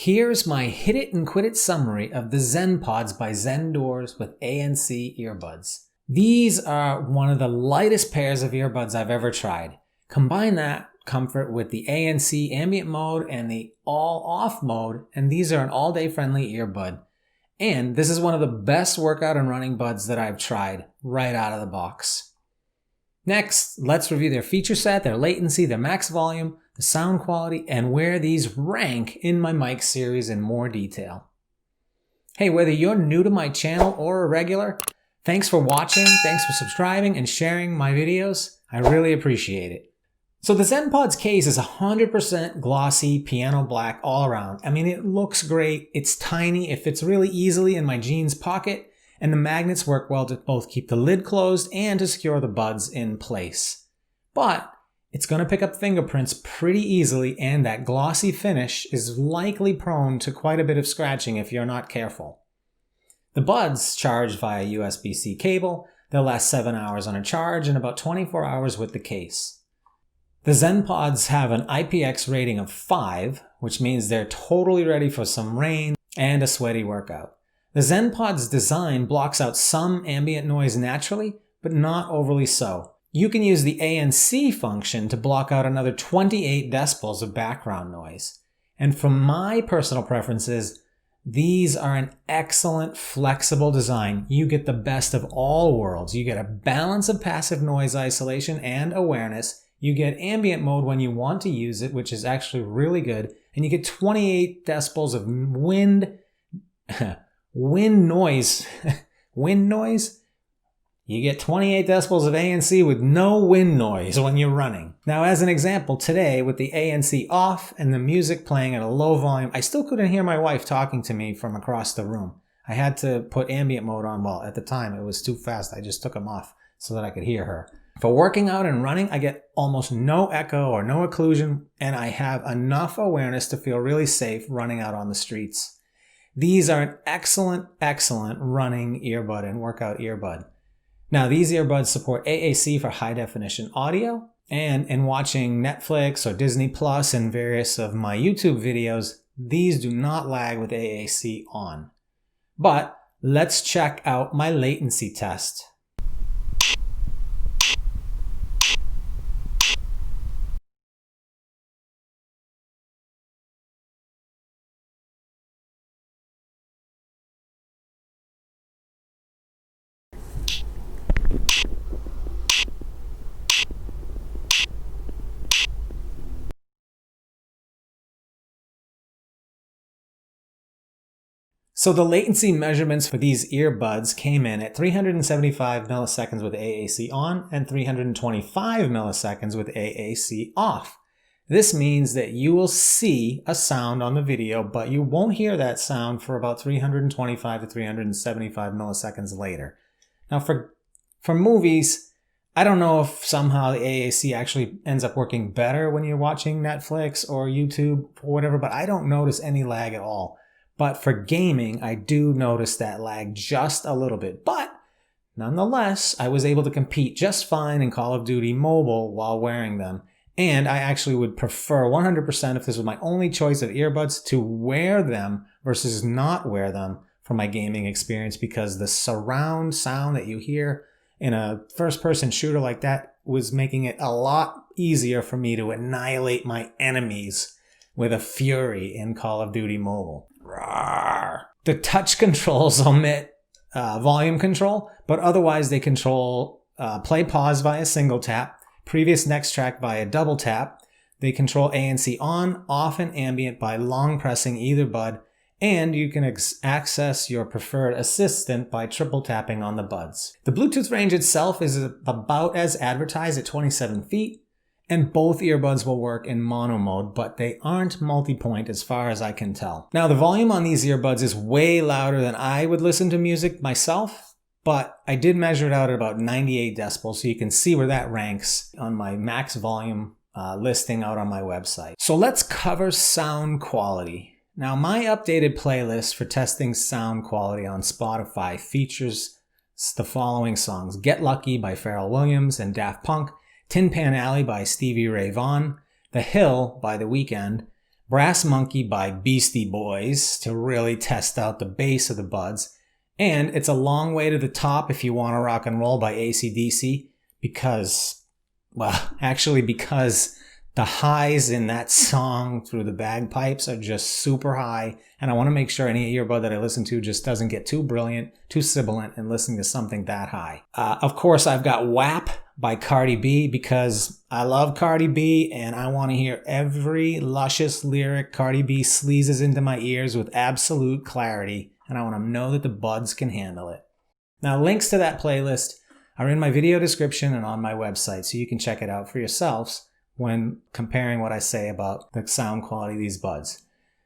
Here's my hit it and quit it summary of the ZenPods by Zendure with ANC earbuds. These are one of the lightest pairs of earbuds I've ever tried. Combine that comfort with the ANC ambient mode and the all-off mode, and these are an all-day friendly earbud. And this is one of the best workout and running buds that I've tried right out of the box. Next, let's review their feature set, their latency, their max volume, the sound quality, and where these rank in my mic series in more detail. Hey, whether you're new to my channel or a regular, thanks for watching, thanks for subscribing and sharing my videos. I really appreciate it. So the ZenPods case is 100% glossy piano black all around. I mean, it looks great. It's tiny. It fits really easily in my jeans pocket, and the magnets work well to both keep the lid closed and to secure the buds in place. But it's going to pick up fingerprints pretty easily, and that glossy finish is likely prone to quite a bit of scratching if you're not careful. The buds charge via USB-C cable. They'll last 7 hours on a charge and about 24 hours with the case. The ZenPods have an IPX rating of 5, which means they're totally ready for some rain and a sweaty workout. The ZenPods design blocks out some ambient noise naturally, but not overly so. You can use the ANC function to block out another 28 decibels of background noise. And from my personal preferences, these are an excellent flexible design. You get the best of all worlds. You get a balance of passive noise isolation and awareness. You get ambient mode when you want to use it, which is actually really good. And you get 28 decibels of wind noise. Wind noise? You get 28 decibels of ANC with no wind noise when you're running. Now, as an example, today with the ANC off and the music playing at a low volume, I still couldn't hear my wife talking to me from across the room. I had to put ambient mode on. Well, at the time it was too fast. I just took them off so that I could hear her. For working out and running, I get almost no echo or no occlusion, and I have enough awareness to feel really safe running out on the streets. These are an excellent running earbud and workout earbud. Now, these earbuds support AAC for high definition audio, and in watching Netflix or Disney Plus and various of my YouTube videos, these do not lag with AAC on. But let's check out my latency test. So the latency measurements for these earbuds came in at 375 milliseconds with AAC on and 325 milliseconds with AAC off. This means that you will see a sound on the video, but you won't hear that sound for about 325 to 375 milliseconds later. Now for movies, I don't know if somehow the AAC actually ends up working better when you're watching Netflix or YouTube or whatever, but I don't notice any lag at all. But for gaming, I do notice that lag just a little bit. But nonetheless, I was able to compete just fine in Call of Duty Mobile while wearing them. And I actually would prefer 100% if this was my only choice of earbuds to wear them versus not wear them for my gaming experience, because the surround sound that you hear in a first-person shooter like that was making it a lot easier for me to annihilate my enemies with a fury in Call of Duty Mobile. Rawr. The touch controls omit volume control, but otherwise they control play pause via single tap, previous next track via double tap. They control ANC on, off, and ambient by long pressing either bud, and you can access your preferred assistant by triple tapping on the buds. The Bluetooth range itself is about as advertised at 27 feet, and both earbuds will work in mono mode, but they aren't multi-point as far as I can tell. Now, the volume on these earbuds is way louder than I would listen to music myself, but I did measure it out at about 98 decibels, so you can see where that ranks on my max volume listing out on my website. So let's cover sound quality. Now, my updated playlist for testing sound quality on Spotify features the following songs: Get Lucky by Pharrell Williams and Daft Punk, Tin Pan Alley by Stevie Ray Vaughan, The Hill by The Weeknd, Brass Monkey by Beastie Boys to really test out the bass of the buds. And It's a Long Way to the Top If You Want to Rock and Roll by AC/DC because the highs in that song through the bagpipes are just super high, and I want to make sure any earbud that I listen to just doesn't get too brilliant, too sibilant in listening to something that high. Of course, I've got WAP by Cardi B because I love Cardi B and I want to hear every luscious lyric Cardi B sleazes into my ears with absolute clarity, and I want to know that the buds can handle it. Now, links to that playlist are in my video description and on my website, so you can check it out for yourselves when comparing what I say about the sound quality of these buds.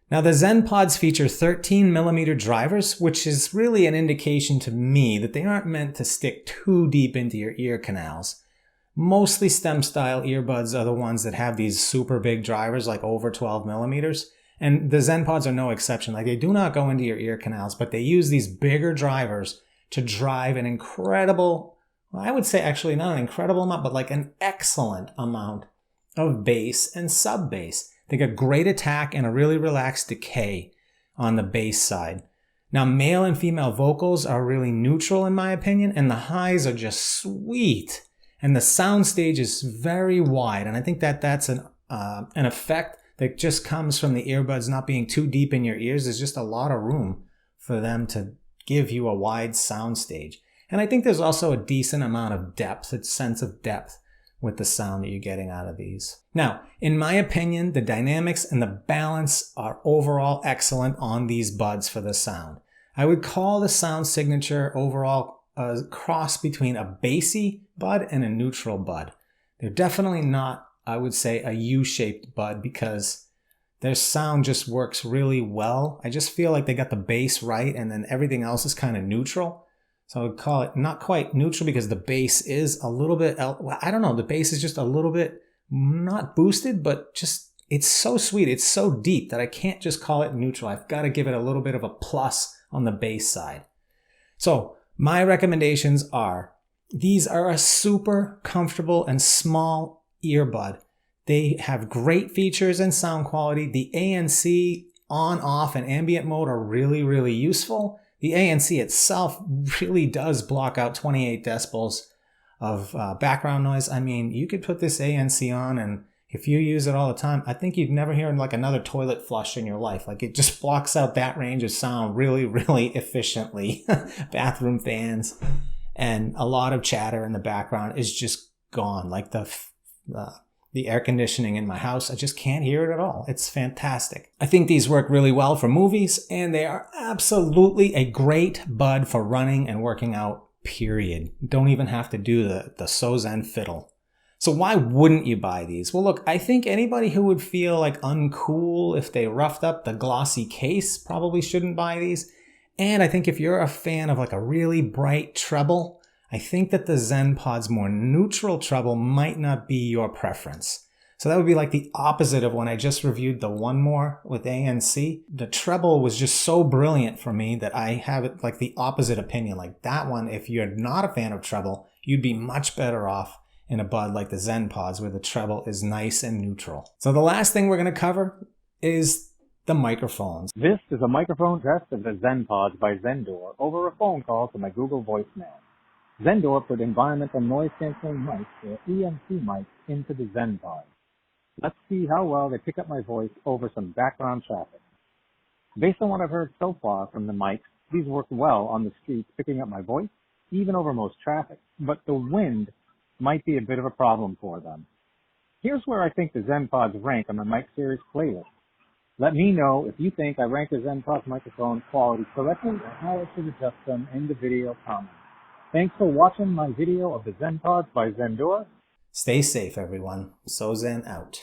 Now, the ZenPods feature 13mm drivers, which is really an indication to me that they aren't meant to stick too deep into your ear canals. Mostly stem-style earbuds are the ones that have these super big drivers, like over 12mm, and the ZenPods are no exception. Like, they do not go into your ear canals, but they use these bigger drivers to drive an incredible, well, I would say actually not an incredible amount, but like an excellent amount of bass and sub-bass. They got great attack and a really relaxed decay on the bass side. Now, male and female vocals are really neutral in my opinion, and the highs are just sweet. And the sound stage is very wide, and I think that that's an effect that just comes from the earbuds not being too deep in your ears. There's just a lot of room for them to give you a wide sound stage. And I think there's also a decent amount of depth, a sense of depth with the sound that you're getting out of these. Now, in my opinion, the dynamics and the balance are overall excellent on these buds for the sound. I would call the sound signature overall a cross between a bassy bud and a neutral bud. They're definitely not, I would say, a U-shaped bud because their sound just works really well. I just feel like they got the bass right and then everything else is kind of neutral. So I would call it not quite neutral because the bass is a little bit, I don't know, the bass is just a little bit not boosted, but just, it's so sweet, it's so deep that I can't just call it neutral. I've got to give it a little bit of a plus on the bass side. So my recommendations are, these are a super comfortable and small earbud. They have great features and sound quality. The ANC on, off, and ambient mode are really, really useful. The ANC itself really does block out 28 decibels of background noise. I mean, you could put this ANC on, and if you use it all the time, I think you'd never hear like another toilet flush in your life. Like, it just blocks out that range of sound really, really efficiently. Bathroom fans and a lot of chatter in the background is just gone. Like the air conditioning in my house, I just can't hear it at all. It's fantastic. I think these work really well for movies, and they are absolutely a great bud for running and working out, period. Don't even have to do the So Zen fiddle. So why wouldn't you buy these? Well, look, I think anybody who would feel like uncool if they roughed up the glossy case probably shouldn't buy these. And I think if you're a fan of like a really bright treble, I think that the ZenPods more neutral treble might not be your preference. So that would be like the opposite of when I just reviewed the One More with ANC. The treble was just so brilliant for me that I have it like the opposite opinion. Like that one, if you're not a fan of treble, you'd be much better off in a bud like the ZenPods where the treble is nice and neutral. So the last thing we're going to cover is the microphones. This is a microphone test of the ZenPods by Zendure over a phone call to my Google voicemail. Zendure put environmental noise cancelling mics, or ENC mics, into the ZenPods. Let's see how well they pick up my voice over some background traffic. Based on what I've heard so far from the mics, these work well on the streets picking up my voice, even over most traffic, but the wind might be a bit of a problem for them. Here's where I think the ZenPods rank on the mic series playlist. Let me know if you think I rank the ZenPods microphone quality correctly or how I should adjust them in the video comments. Thanks for watching my video of the ZenPods by Zendure. Stay safe, everyone. So Zen out.